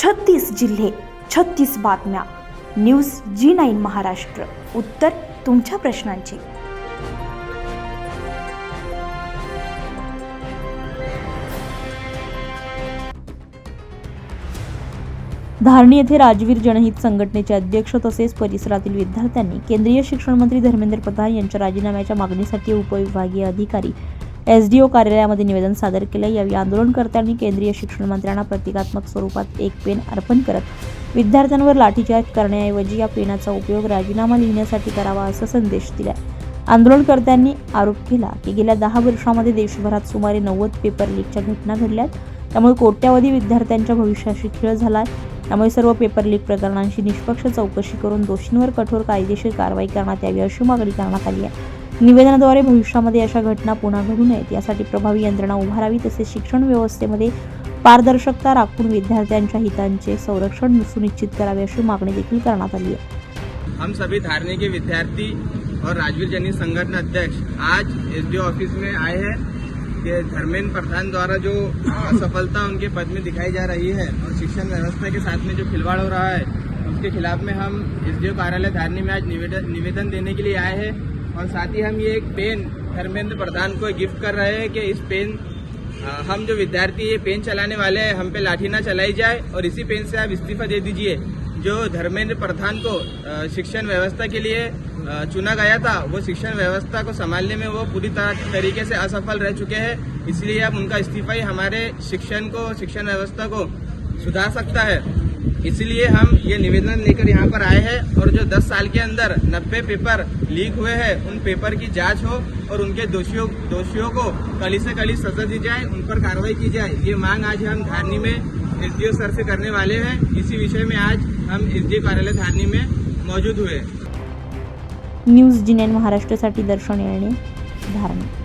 36 जिल्हे, 36 बातम्या. News G9 Maharashtra. उत्तर तुमच्या प्रश्नांची. धारणी येथे राजवीर जनहित संघटनेचे अध्यक्ष तसेच परिसरातील विद्यार्थ्यांनी केंद्रीय शिक्षण मंत्री धर्मेंद्र प्रधान यांच्या राजीनाम्याच्या मागणीसाठी उपविभागीय अधिकारी SDO कार्यालयामध्ये निवेदन सादर केले. यावेळी आंदोलनकर्त्यांनी केंद्रीय शिक्षण मंत्र्यांना प्रतिकात्मक स्वरूपात एक पेन अर्पण करत विद्यार्थ्यांवर लाठीचार्ज करण्याऐवजी या पेनाचा उपयोग राजीनामा लिहिण्यासाठी करावा असा संदेश दिला. आंदोलनकर्त्यांनी आरोप केला की गेल्या 10 वर्षांमध्ये देशभरात सुमारे 90 पेपर लीकच्या घटना घडल्यात. त्यामुळे कोट्यावधी विद्यार्थ्यांच्या भविष्याशी खेळ झालाय. त्यामुळे सर्व पेपर लीक प्रकरणांची निष्पक्ष चौकशी करून दोषींवर कठोर कायदेशीर कारवाई करण्यात यावी अशी मागणी करण्यात आली आहे. निवेदनाद्वारे भविष्यामध्ये अशा घटना पुन्हा घडू नयेत यासाठी प्रभावी यंत्रणा उभारावी तसेच शिक्षण व्यवस्थेमध्ये पारदर्शकता राखून विद्यार्थ्यांच्या हितांचे संरक्षण सुनिश्चित करावे अशी मागणी देखील करण्यात आली आहे. हम सभी धारणी के विद्यार्थी और राजवीर जनहित संगठन अध्यक्ष आज SDO ऑफिस में आए हैं कि धर्मेंद्र प्रधान द्वारा जो असफलता उनके पद में दिखाई जा रही है और शिक्षण व्यवस्था के साथ में जो खिलवाड़ हो रहा है उसके खिलाफ में हम SDO कार्यालय धारणी में आज निवेदन देने के लिए आए हैं. और साथ ही हम ये एक पेन धर्मेंद्र प्रधान को गिफ्ट कर रहे हैं कि इस पेन हम जो विद्यार्थी ये पेन चलाने वाले हैं हम पे लाठी ना चलाई जाए और इसी पेन से आप इस्तीफा दे दीजिए. जो धर्मेंद्र प्रधान को शिक्षण व्यवस्था के लिए चुना गया था वो शिक्षण व्यवस्था को संभालने में वो पूरी तरीके से असफल रह चुके हैं. इसलिए अब उनका इस्तीफा ही हमारे शिक्षण व्यवस्था को सुधार सकता है. इसलिए हम ये निवेदन लेकर यहाँ पर आए हैं और जो 10 साल के अंदर 90 पेपर लीक हुए हैं उन पेपर की जांच हो और उनके दोषियों को कड़ी से कड़ी सजा दी जाए, उन पर कार्रवाई की जाए. ये मांग आज हम धारणी में SDO सर से करने वाले हैं. इसी विषय में आज हम SDO कार्यालय धारणी में मौजूद हुए. न्यूज G9 महाराष्ट्रासाठी दर्शन येणे, धारणी.